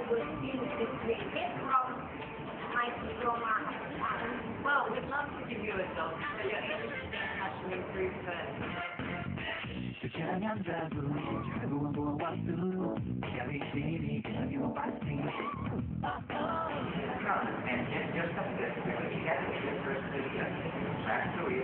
would use this certificate from my diploma. Well, we'd love to give you a job, but your English has to improve first. Jangan ragu, jangan buang-buang waktu. Cari sini, cari pasti. And just like this, because you have to get your first video. Actually,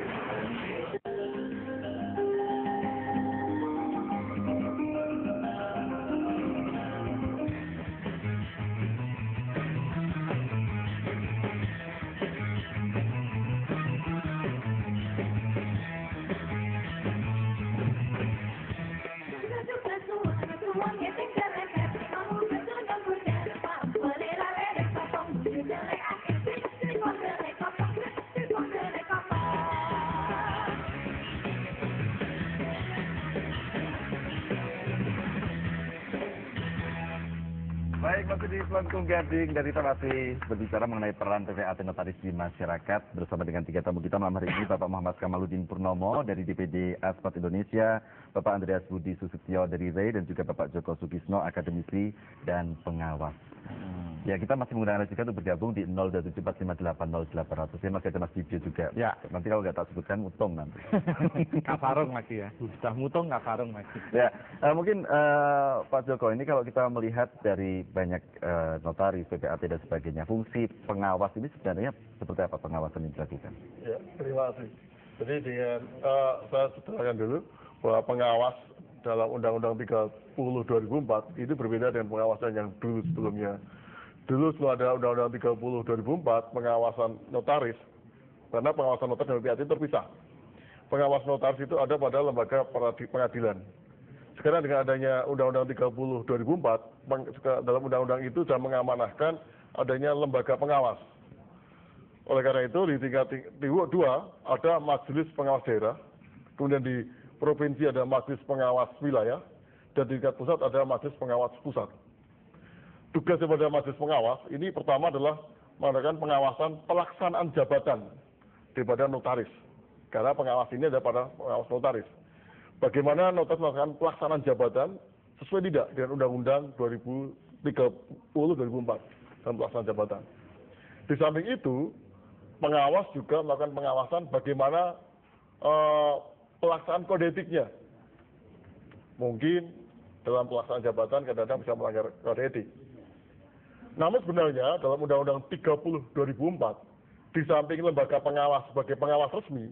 baik, masih di Pelengkung Gading dari kita masih berbicara mengenai peran PPAT Notaris di masyarakat bersama dengan 3 tamu kita malam hari ini, Bapak Muhammad Kamaludin Purnomo dari DPD Aspat Indonesia, Bapak Andreas Budi Susutio dari REI, dan juga Bapak Joko Sukisno, akademisi dan pengawas. Ya, kita masih menggunakan juga untuk bergabung di 0274580800. Ya, masih ada Mas Video juga. Ya. Nanti kalau nggak tak sebutkan, mutung nanti. Nggak farung lagi ya. Sudah mutung nggak farung lagi. Ya, mungkin Pak Joko, ini kalau kita melihat dari banyak notaris, PPAT dan sebagainya, fungsi pengawas ini sebenarnya seperti apa pengawasan yang dilakukan? Ya, terima kasih. Jadi dengan saya sederhanakan dulu bahwa pengawas dalam Undang-Undang 30 2004 itu berbeda dengan pengawasan yang dulu sebelumnya. Dulu sebelum ada Undang-Undang 30 2004, pengawasan notaris, karena pengawasan notaris dan PPAT itu terpisah. Pengawas notaris itu ada pada lembaga pengadilan. Sekarang dengan adanya Undang-Undang 30 2004, dalam undang-undang itu sudah mengamanahkan adanya lembaga pengawas. Oleh karena itu di tingkat 2 ada majelis pengawas daerah, kemudian di provinsi ada majelis pengawas wilayah, dan di tingkat pusat ada majelis pengawas pusat. Tugas daripada majelis pengawas ini pertama adalah mengadakan pengawasan pelaksanaan jabatan daripada notaris. Karena pengawas ini ada pada pengawas notaris. Bagaimana notaris melakukan pelaksanaan jabatan sesuai tidak dengan Undang-Undang 2030 2004 dalam pelaksanaan jabatan. Di samping itu, pengawas juga melakukan pengawasan bagaimana pelaksanaan kode etiknya. Mungkin dalam pelaksanaan jabatan kadang-kadang bisa melanggar kode etik. Namun sebenarnya dalam Undang-Undang 30 2004, di samping lembaga pengawas sebagai pengawas resmi,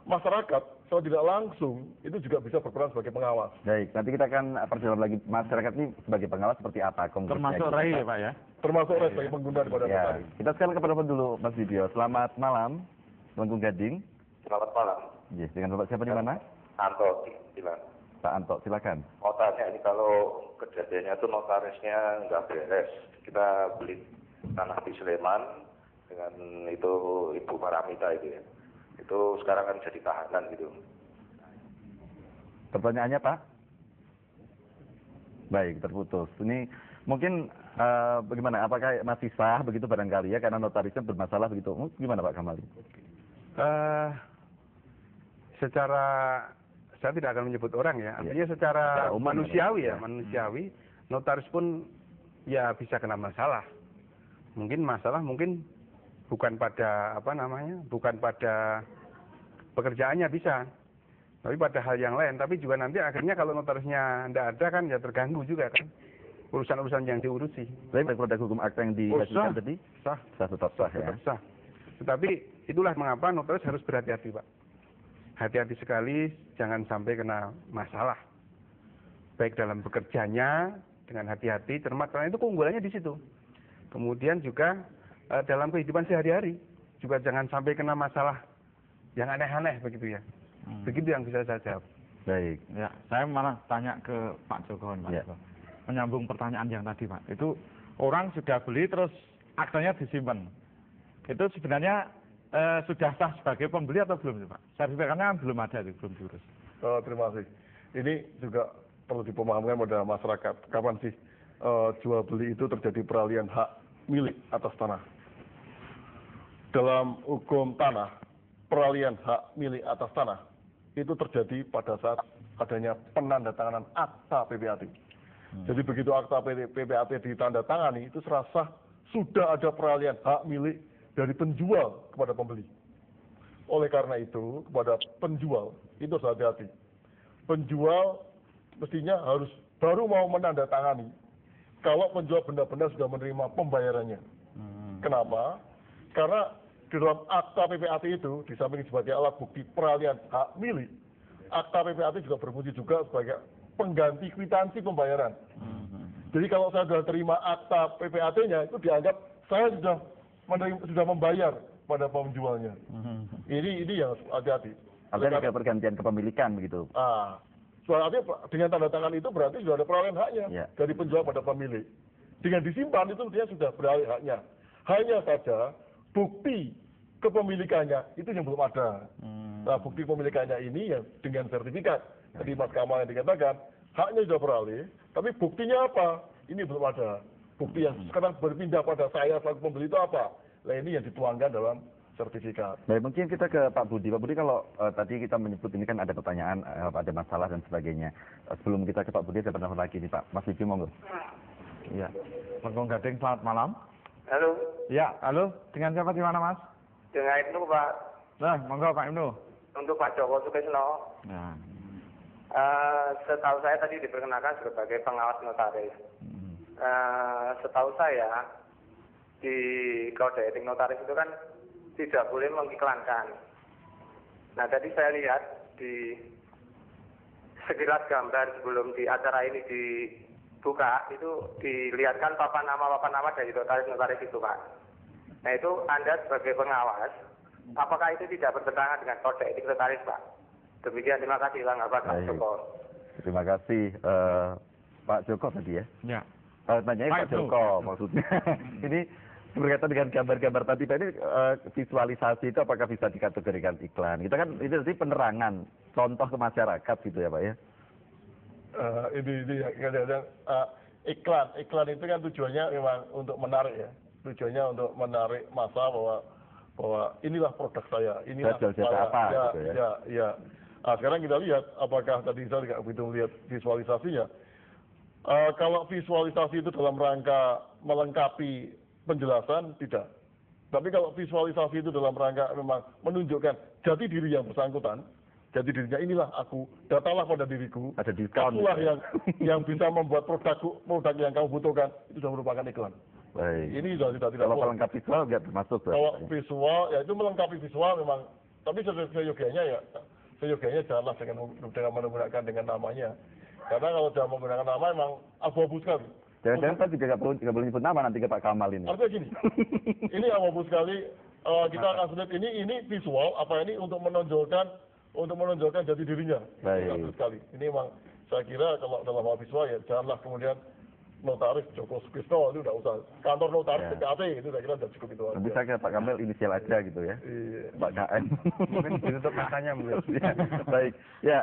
masyarakat secara tidak langsung itu juga bisa berperan sebagai pengawas. Baik, nanti kita akan perjalanan lagi masyarakat ini sebagai pengawas seperti apa konkretnya. Termasuk REI ya Pak ya? Termasuk REI sebagai pengguna daripada Ya, notaris. kita sekarang ke penelpon dulu Mas Video. Selamat malam, Pelengkung Gading. Selamat malam. Yes, dengan Bapak siapa di mana? Anto, bilang. Pak Anto, silakan. Mau tanya ini kalau kejadiannya itu notarisnya nggak beres. Kita beli tanah di Sleman dengan itu Ibu Paramita itu ya. Itu sekarang kan jadi tahanan gitu. Pertanyaannya Pak? Baik, terputus. Ini mungkin bagaimana? Apakah masih sah begitu barangkali ya karena notarisnya bermasalah begitu? Gimana Pak Kamali? Secara saya tidak akan menyebut orang ya, artinya secara manusiawi ya, manusiawi, notaris pun ya bisa kena masalah. Mungkin masalah bukan pada bukan pada pekerjaannya bisa, tapi pada hal yang lain. Tapi juga nanti akhirnya kalau notarisnya tidak ada kan ya terganggu juga kan urusan-urusan yang diurusi. Baik, produk hukum akta yang dihasilkan tadi sah, tetap sah ya. Sah. Tetapi itulah mengapa notaris harus berhati-hati Pak. Hati-hati sekali, jangan sampai kena masalah. Baik dalam bekerjanya, dengan hati-hati, cermat, karena itu keunggulannya di situ. Kemudian juga dalam kehidupan sehari-hari, juga jangan sampai kena masalah yang aneh-aneh begitu ya. Begitu yang bisa saya jawab. Baik. Ya, saya malah tanya ke Pak Joko, Pak Joko. Menyambung pertanyaan yang tadi Pak. Itu orang sudah beli terus aktanya disimpan. Itu sebenarnya sudah sah sebagai pembeli atau belum Pak? Sertifikatnya belum ada, belum diurus. Terima kasih. Ini juga perlu dipemahamkan pada masyarakat. Kapan sih jual beli itu terjadi peralihan hak milik atas tanah? Dalam hukum tanah, peralihan hak milik atas tanah itu terjadi pada saat adanya penandatanganan akta PPAT. Jadi begitu akta PPAT ditandatangani, itu serasa sudah ada peralihan hak milik dari penjual kepada pembeli. Oleh karena itu, kepada penjual, itu harus hati-hati. Penjual mestinya harus baru mau menandatangani kalau penjual benar-benar sudah menerima pembayarannya. Kenapa? Karena di dalam akta PPAT itu, di samping sebagai alat bukti peralihan hak milik, akta PPAT juga berfungsi juga sebagai pengganti kwitansi pembayaran. Jadi kalau saya sudah terima akta PPAT-nya, itu dianggap saya sudah membayar pada penjualnya. Ini yang hati-hati. Artinya ada pergantian kepemilikan begitu. Soalnya dengan tanda tangan itu berarti sudah ada peralihan haknya dari penjual pada pemilik. Dengan disimpan itu artinya sudah beralih haknya. Hanya saja bukti kepemilikannya itu yang belum ada. Nah, bukti kepemilikannya ini yang dengan sertifikat. Tadi Mas Kamal yang dikatakan, haknya sudah beralih, tapi buktinya apa? Ini belum ada. Bukti yang sekarang berpindah pada saya selaku pembeli itu apa? Nah, ini yang dituangkan dalam sertifikat. Baik, mungkin kita ke Pak Budi. Pak Budi, kalau tadi kita menyebut ini kan ada pertanyaan, ada masalah dan sebagainya. Sebelum kita ke Pak Budi, saya pernah lagi nih Pak. Mas Vicky, monggo. Iya. Lengkong Gading, selamat malam. Halo, Ya, halo. Dengan siapa di mana, Mas? dengan Ibnu Pak, Nah, monggo Pak Ibnu. untuk Pak Joko Sukesno. Nah. Setahu saya tadi diperkenalkan sebagai pengawas notaris. Setahu saya di kode etik notaris itu kan tidak boleh mengiklankan. Nah, tadi saya lihat di sekilas gambar sebelum di acara ini dibuka itu dilihatkan papan nama dari notaris itu, Pak. Nah, itu Anda sebagai pengawas, apakah itu tidak bertentangan dengan kode etik notaris, Pak? Demikian, terima kasih Pak Joko. Terima kasih Pak Joko tadi ya. Ya. Tanyanya Pak Joko maksudnya. Ini berkaitan dengan gambar-gambar tadi, Pak, ini visualisasi itu apakah bisa dikategorikan iklan? Kita kan itu tadi penerangan, contoh ke masyarakat gitu ya Pak ya. Ini kadang-kadang iklan itu kan tujuannya memang untuk menarik ya. Tujuannya untuk menarik massa bahwa inilah produk saya, inilah apa gitu ya. Ya. Nah, sekarang kita lihat apakah tadi saya tidak begitu melihat visualisasinya. Kalau visualisasi itu dalam rangka melengkapi penjelasan, tidak. Tapi kalau visualisasi itu dalam rangka memang menunjukkan jati diri yang bersangkutan, jati dirinya inilah aku, datalah pada diriku, ada diskon. Akulah yang bisa membuat produk yang kamu butuhkan, itu sudah merupakan iklan. Baik. Ini sudah tidak kalau boleh. melengkapi visual nggak termasuk. Kalau visual, ya itu melengkapi visual memang. Tapi seyogianya janganlah dengan menggunakan dengan namanya. Karena kalau jangan menggunakan nama memang abu-abu sekali. Jangan-jangan kan juga nggak boleh nyebut nama nanti ke Pak Kamal ini. Artinya gini, ini abu-abu sekali. Kita akan sulit ini visual apa ini untuk menonjolkan jati dirinya. Baik. Abu sekali. Ini memang saya kira kalau dalam hal visual ya janganlah kemudian notaris Joko Sukesno itu tidak usah. Kantor notaris PPAT itu saya kira sudah cukup itu aja. Nanti saya ke Pak Kamil inisial aja gitu ya. Iya. Pak KM. Mungkin ditutup matanya mungkin. Ya, baik. Ya,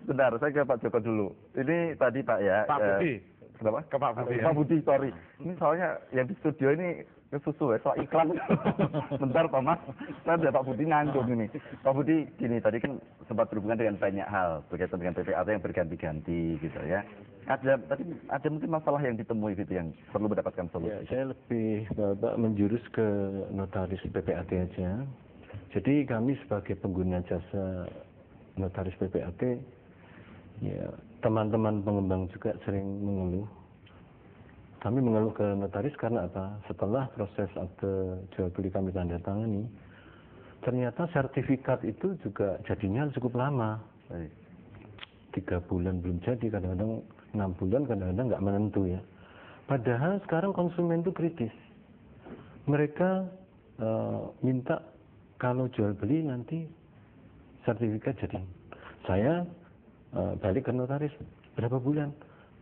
sebentar saya ke Pak Joko dulu. Ini tadi Pak ya. Pak Budi. Kenapa? Ke Pak Budi. Pak Budi, sorry. Ini soalnya yang di studio ini kesusu ya, soal iklan. Bentar Pak Mas, saya ada Pak Budi nganggung ini. Pak Budi, gini, tadi kan sempat berhubungan dengan banyak hal berkaitan dengan PPAT yang berganti-ganti gitu ya. Ada mungkin masalah yang ditemui gitu yang perlu mendapatkan solusi. Ya, saya lebih Bapak menjurus ke notaris PPAT aja. Jadi kami sebagai pengguna jasa notaris PPAT, ya teman-teman pengembang juga sering mengeluh. Kami mengeluh ke notaris karena apa? Setelah proses akte jual beli kami tanda tangani, ternyata sertifikat itu juga jadinya cukup lama. 3 bulan belum jadi, kadang-kadang 6 bulan, kadang-kadang nggak menentu ya. Padahal sekarang konsumen itu kritis. Mereka minta kalau jual beli nanti sertifikat jadi. Saya balik ke notaris, berapa bulan?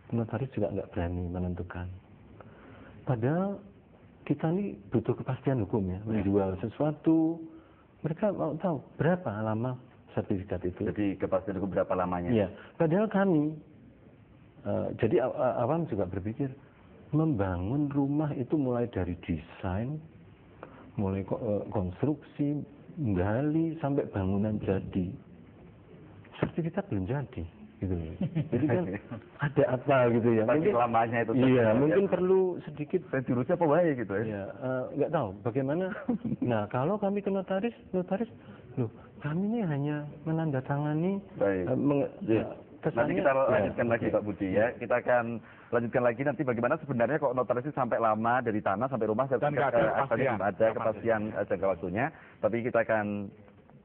Notaris juga nggak berani menentukan. Padahal kita ini butuh kepastian hukum ya, menjual sesuatu. Mereka mau tahu berapa lama sertifikat itu. Jadi kepastian hukum berapa lamanya? Iya. Padahal kami, jadi awam juga berpikir, membangun rumah itu mulai dari desain, mulai konstruksi, gali sampai bangunan jadi. Sertifikat belum jadi. gitu. Jadi kan ada apa gitu ya? Mungkin lamanya itu. Iya, mungkin perlu sedikit jurusnya apa baik gitu ya? Iya, nggak tahu bagaimana. Nah, kalau kami ke notaris, loh, kami ini hanya menandatangani. Baik. Nanti kita lanjutkan lagi Pak Budi ya. Kita akan lanjutkan lagi nanti bagaimana sebenarnya kok notaris itu sampai lama dari tanah sampai rumah dan nggak ada kepastian jangka waktunya. Tapi kita akan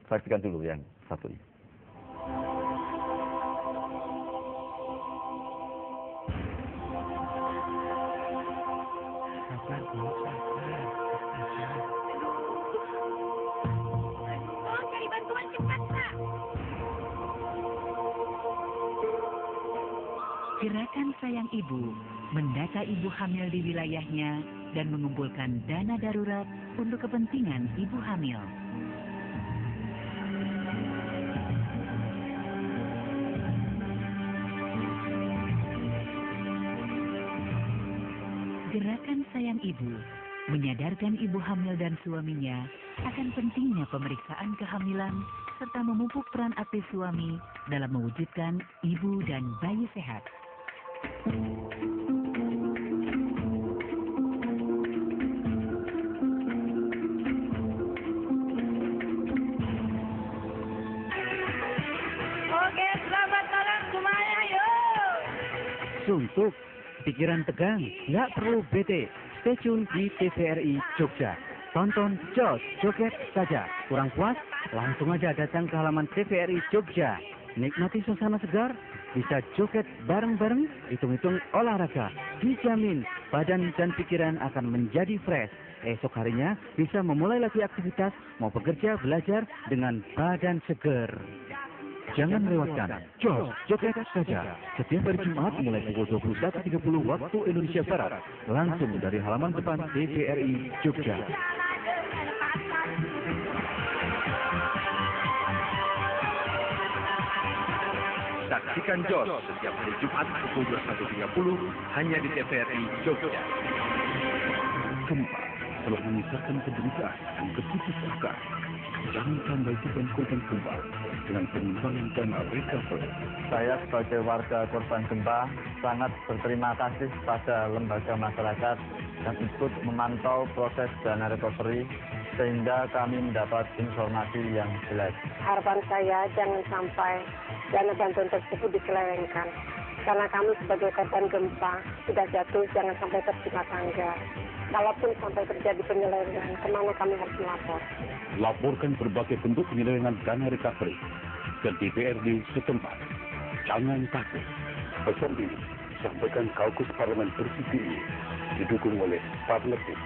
saksikan dulu yang satu ini. Tolong cari bantuan cepat, Pak. Gerakan Sayang Ibu mendata ibu hamil di wilayahnya dan mengumpulkan dana darurat untuk kepentingan ibu hamil. Gerakan Sayang Ibu menyadarkan ibu hamil dan suaminya akan pentingnya pemeriksaan kehamilan serta memupuk peran aktif suami dalam mewujudkan ibu dan bayi sehat. Oke, selamat malam semuanya, yuk. Suntuk, pikiran tegang, nggak perlu bete. Stay tune di TVRI Jogja. Tonton Jos Joget saja. Kurang puas? Langsung aja datang ke halaman TVRI Jogja. Nikmati suasana segar, bisa joget bareng-bareng, hitung-hitung olahraga. Dijamin badan dan pikiran akan menjadi fresh. Esok harinya bisa memulai lagi aktivitas, mau bekerja, belajar dengan badan seger. Jangan lewatkan Jos Joget saja setiap hari Jumat mulai pukul 21.30 waktu Indonesia Barat, langsung dari halaman depan TVRI Jogja. Saksikan Jos setiap hari Jumat pukul 21.30 hanya di TVRI Jogja. Gempa telah menyisakan penderitaan dan keputusasaan. Jangan tambah beban korban gempa dengan penyimpangan dana recovery. Saya sebagai warga korban gempa sangat berterima kasih pada lembaga masyarakat yang ikut memantau proses dana recovery sehingga kami mendapat informasi yang jelas. Harapan saya jangan sampai dana bantuan tersebut diselewengkan. Karena kami sebagai korban gempa sudah jatuh, jangan sampai tertimpa tangga. Kalaupun sampai terjadi penyelewengan, kemana kami harus melapor? Laporkan berbagai bentuk penyelewengan dana recovery ke DPRD setempat. Jangan takut. Pesan ini disampaikan Kaukus Parlemen Bersih ini, didukung oleh Parlemen.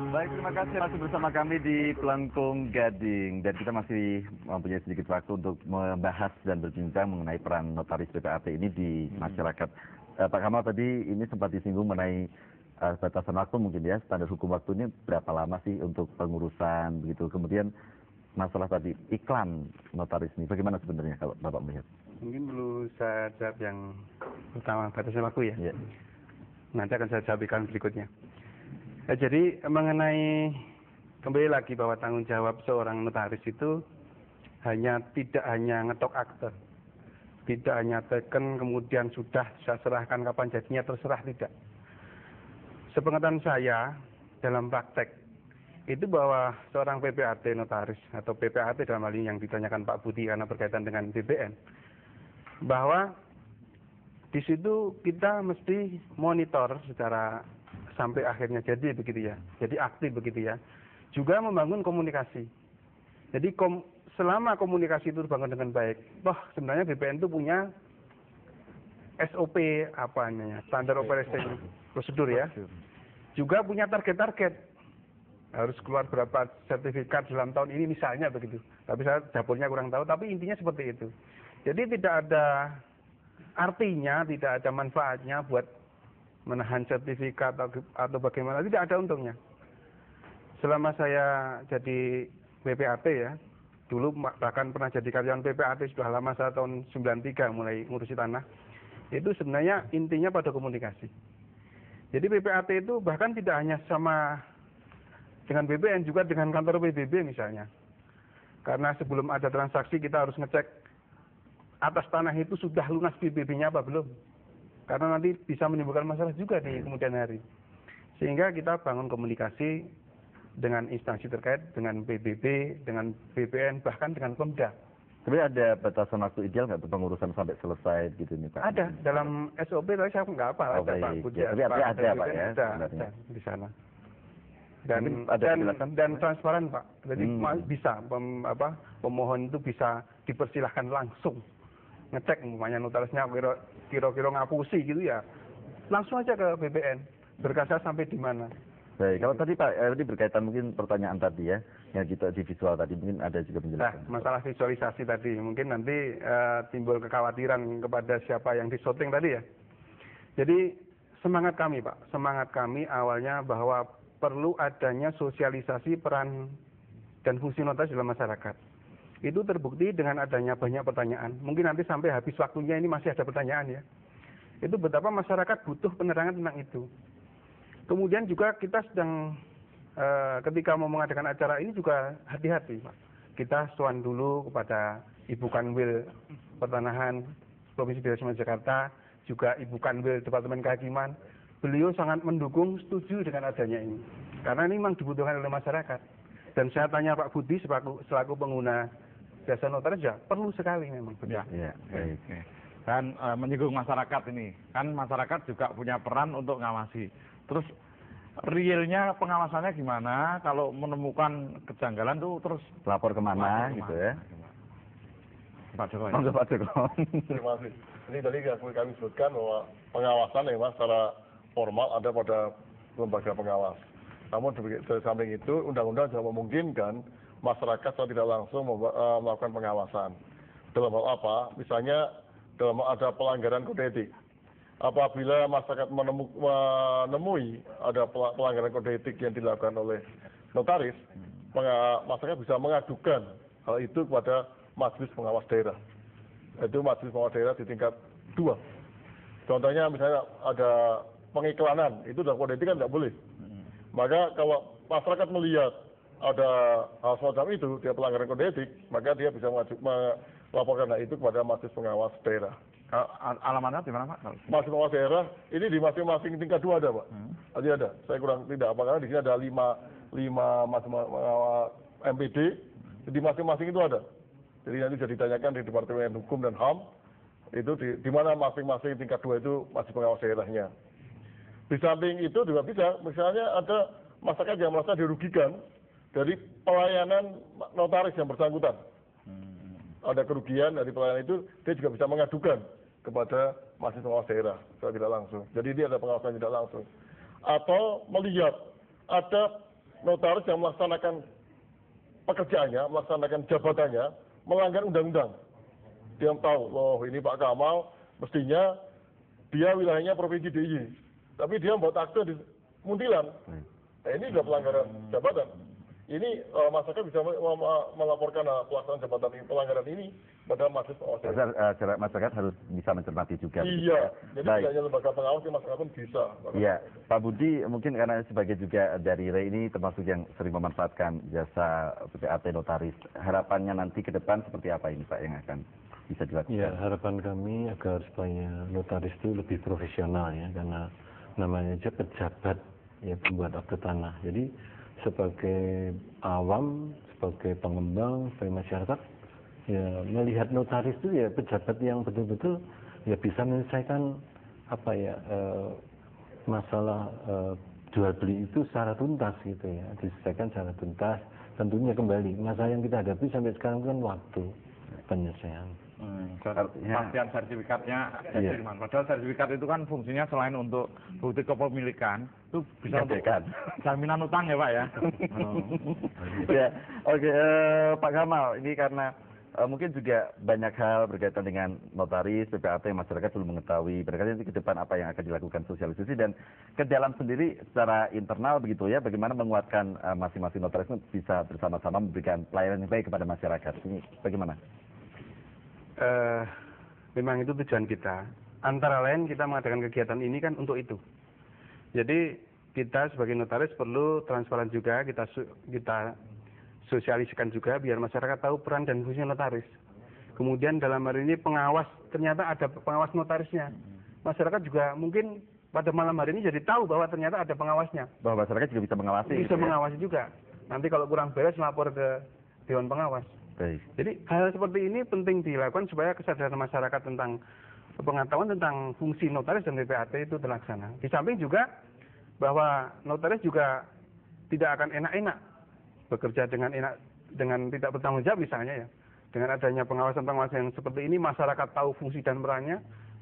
Baik, terima kasih masih bersama kami di Pelengkung Gading, dan kita masih mempunyai sedikit waktu untuk membahas dan berbincang mengenai peran notaris PPAT ini di masyarakat. Pak Kamal tadi ini sempat disinggung mengenai batasan waktu mungkin ya, standar hukum waktunya berapa lama sih untuk pengurusan begitu. Kemudian masalah tadi iklan notaris ini bagaimana sebenarnya kalau Bapak melihat? Mungkin perlu saya jawab yang pertama, batasan waktu ya. Nanti akan saya jawabkan berikutnya. Jadi mengenai kembali lagi bahwa tanggung jawab seorang notaris itu tidak hanya ngetok akte, tidak hanya teken kemudian sudah saya serahkan kapan jadinya terserah, tidak. Sepengetahuan saya dalam praktek itu bahwa seorang PPAT notaris atau PPAT dalam hal ini yang ditanyakan Pak Budi karena berkaitan dengan BPN, bahwa di situ kita mesti monitor secara sampai akhirnya jadi begitu ya, jadi aktif begitu ya. Juga membangun komunikasi. Jadi selama komunikasi itu dibangun dengan baik, sebenarnya BPN itu punya SOP apa namanya, standar operation prosedur ya. Juga punya target-target, harus keluar berapa sertifikat dalam tahun ini misalnya begitu. Tapi saya dapurnya kurang tahu, tapi intinya seperti itu. Jadi tidak ada artinya, tidak ada manfaatnya buat menahan sertifikat atau bagaimana, tidak ada untungnya. Selama saya jadi PPAT ya, dulu bahkan pernah jadi karyawan PPAT, sudah lama, saya tahun 93 mulai ngurusi tanah, itu sebenarnya intinya pada komunikasi. Jadi PPAT itu bahkan tidak hanya sama dengan BPN, juga dengan kantor PBB misalnya. Karena sebelum ada transaksi kita harus ngecek atas tanah itu sudah lunas PBB-nya apa belum. Karena nanti bisa menimbulkan masalah juga di kemudian hari. Sehingga kita bangun komunikasi dengan instansi terkait, dengan PBB, dengan BPN, bahkan dengan Pemda. Tapi ada batasan waktu ideal nggak untuk pengurusan sampai selesai gitu nih Pak? Ada, dalam SOP tapi saya nggak apa, ada Pak Budi. Tapi ada Pak ya? Ada di sana. Dan transparan Pak. Jadi bisa, pemohon itu bisa dipersilahkan langsung ngecek umpamanya notarisnya kira-kira ngapusi gitu ya, langsung aja ke BPN berkasnya sampai di mana. Baik, kalau tadi Pak, ini berkaitan mungkin pertanyaan tadi ya, yang kita di visual tadi mungkin ada juga penjelasan. Masalah visualisasi tadi mungkin nanti timbul kekhawatiran kepada siapa yang disyuting tadi ya. Jadi semangat kami Pak, semangat kami awalnya bahwa perlu adanya sosialisasi peran dan fungsi notaris dalam masyarakat. Itu terbukti dengan adanya banyak pertanyaan. Mungkin nanti sampai habis waktunya ini masih ada pertanyaan ya. Itu betapa masyarakat butuh penerangan tentang itu. Kemudian juga kita sedang ketika mau mengadakan acara ini juga hati-hati Pak. Kita sowan dulu kepada Ibu Kanwil Pertanahan Provinsi Dki Jakarta, juga Ibu Kanwil Departemen Kehakiman. Beliau sangat mendukung, setuju dengan adanya ini. Karena ini memang dibutuhkan oleh masyarakat. Dan saya tanya Pak Budi selaku pengguna jasa notaris ya perlu sekali memang. Ya, baik. Dan menyinggung masyarakat ini, kan masyarakat juga punya peran untuk ngawasi. Terus realnya pengawasannya gimana? Kalau menemukan kejanggalan tuh terus lapor kemana gitu ya? Pak Joko. Pak Joko. Terima kasih. Ini tadi kami sebutkan bahwa pengawasan memang secara formal ada pada lembaga pengawas. Namun dari samping itu, undang-undang juga memungkinkan masyarakat secara tidak langsung melakukan pengawasan. Dalam hal apa? Misalnya dalam ada pelanggaran kode etik. apabila masyarakat menemui ada pelanggaran kode etik yang dilakukan oleh notaris, masyarakat bisa mengadukan hal itu kepada Majelis Pengawas Daerah. Itu Majelis Pengawas Daerah di tingkat 2. Contohnya misalnya ada pengiklanan, itu dalam kode etik kan tidak boleh. Maka kalau masyarakat melihat ada hal semacam itu, dia pelanggaran kode etik, maka dia bisa melaporkan hal itu kepada Majelis Pengawas Daerah. Alamatnya di mana, Pak? Majelis Pengawas Daerah ini di masing-masing tingkat 2 ada, Pak. Jadi ada. Saya kurang tidak apa karena di sini ada 5 Majelis MPD, di masing-masing itu ada. Jadi nanti bisa ditanyakan di Departemen Hukum dan HAM, itu di mana masing-masing tingkat 2 itu Majelis Pengawas Daerahnya. Di samping itu juga bisa, misalnya ada masyarakat yang merasa dirugikan dari pelayanan notaris yang bersangkutan. Ada kerugian dari pelayanan itu, dia juga bisa mengadukan kepada Majelis Pengawas Daerah secara tidak langsung. Jadi dia ada pengawasan tidak langsung. Atau melihat ada notaris yang melaksanakan pekerjaannya, melaksanakan jabatannya, melanggar undang-undang. Dia tahu, loh ini Pak Kamal, mestinya dia wilayahnya Provinsi DIY. Tapi dia membuat akte di Muntilan. Nah, ini juga pelanggaran jabatan. Ini masyarakat bisa melaporkan pelaksanaan jabatan ini, pelanggaran ini pada Majelis Pengawas Daerah. Masyarakat harus bisa mencermati juga. Iya, jadi tidak hanya lembaga pengawas, masyarakat pun bisa. Iya, Pak Budi mungkin karena sebagai juga dari RE ini termasuk yang sering memanfaatkan jasa PPAT notaris. Harapannya nanti ke depan seperti apa ini Pak yang akan bisa dilakukan? Ya, harapan kami agar supaya notaris itu lebih profesional ya, karena namanya aja pejabat ya pembuat akte tanah. Jadi sebagai awam, sebagai pengembang, sebagai masyarakat, ya melihat notaris itu ya pejabat yang betul-betul ya bisa menyelesaikan apa ya masalah jual beli itu secara tuntas gitu ya, diselesaikan secara tuntas. Tentunya kembali masalah yang kita hadapi sampai sekarang kan waktu penyelesaian. Pastian sertifikatnya Firman. Padahal sertifikat itu kan fungsinya selain untuk bukti kepemilikan, itu bisa untuk jaminan utang ya Pak ya. Ya, oke, Pak Kamal, ini karena mungkin juga banyak hal berkaitan dengan notaris, PPAT yang masyarakat belum mengetahui. Berkaitan ke depan apa yang akan dilakukan sosialisasi dan ke dalam sendiri secara internal begitu ya, bagaimana menguatkan masing-masing notaris bisa bersama-sama memberikan pelayanan yang baik kepada masyarakat. Ini bagaimana? Memang itu tujuan kita. Antara lain kita mengadakan kegiatan ini kan untuk itu. Jadi kita sebagai notaris perlu transparan juga, kita sosialisasikan juga biar masyarakat tahu peran dan fungsi notaris. Kemudian dalam hari ini pengawas, ternyata ada pengawas notarisnya. Masyarakat juga mungkin pada malam hari ini jadi tahu bahwa ternyata ada pengawasnya. Bahwa masyarakat juga bisa mengawasi. Bisa mengawasi juga. Nanti kalau kurang beres lapor ke Dewan Pengawas. Baik. Jadi hal seperti ini penting dilakukan supaya kesadaran masyarakat tentang pengetahuan tentang fungsi notaris dan PPAT itu terlaksana. Di samping juga bahwa notaris juga tidak akan enak-enak bekerja dengan tidak bertanggung jawab misalnya ya. Dengan adanya pengawasan-pengawasan yang seperti ini masyarakat tahu fungsi dan perannya,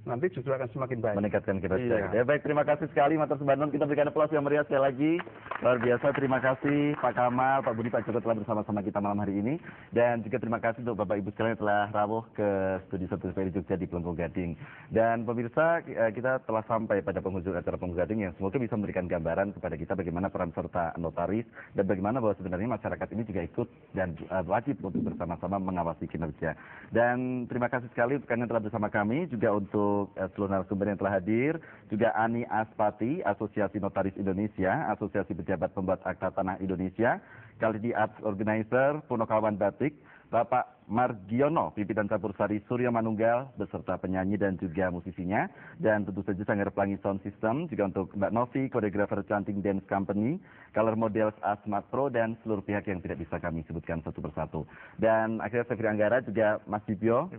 nanti justru akan semakin baik. Meningkatkan kinerja. Ya, baik, terima kasih sekali Matur Sembandung. Kita berikan aplaus yang meriah sekali lagi. Luar biasa, terima kasih Pak Kamal, Pak Budi, Pak Joko telah bersama-sama kita malam hari ini. Dan juga terima kasih untuk Bapak Ibu sekalian yang telah rawuh ke Studio 1 TVRI Jogja di Plengkung Gading. Dan pemirsa, kita telah sampai pada penghujung acara Plengkung Gading yang semoga bisa memberikan gambaran kepada kita bagaimana peran serta notaris dan bagaimana bahwa sebenarnya masyarakat ini juga ikut dan wajib untuk bersama-sama mengawasi kinerja. Dan terima kasih sekali untuk kalian yang telah bersama kami, juga untuk seluruh narasumber yang telah hadir, juga Ani Aspati, Asosiasi Notaris Indonesia, Asosiasi Pejabat Pembuat Akta Tanah Indonesia, Kalidi Arts Organizer, Punokawan Batik, Bapak Margiono, pimpinan campur sari Surya Manunggal, beserta penyanyi dan juga musisinya, dan tentu saja Sanggar Pelangi Sound System, juga untuk Mbak Novi, koreografer Canting Dance Company, Color Models Asmat Pro, dan seluruh pihak yang tidak bisa kami sebutkan satu persatu. Dan akhirnya saya Firi Anggara, juga Mas Dibyo.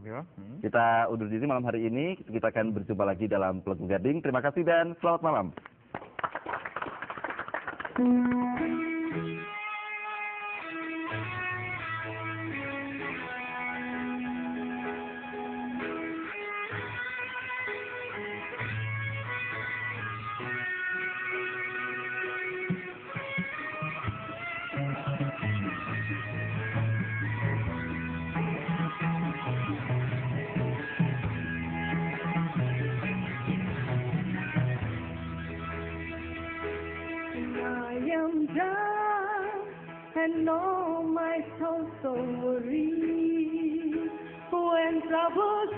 Kita undur diri malam hari ini, kita akan berjumpa lagi dalam Plengkung Gading. Terima kasih dan selamat malam. know my soul so worried when troubles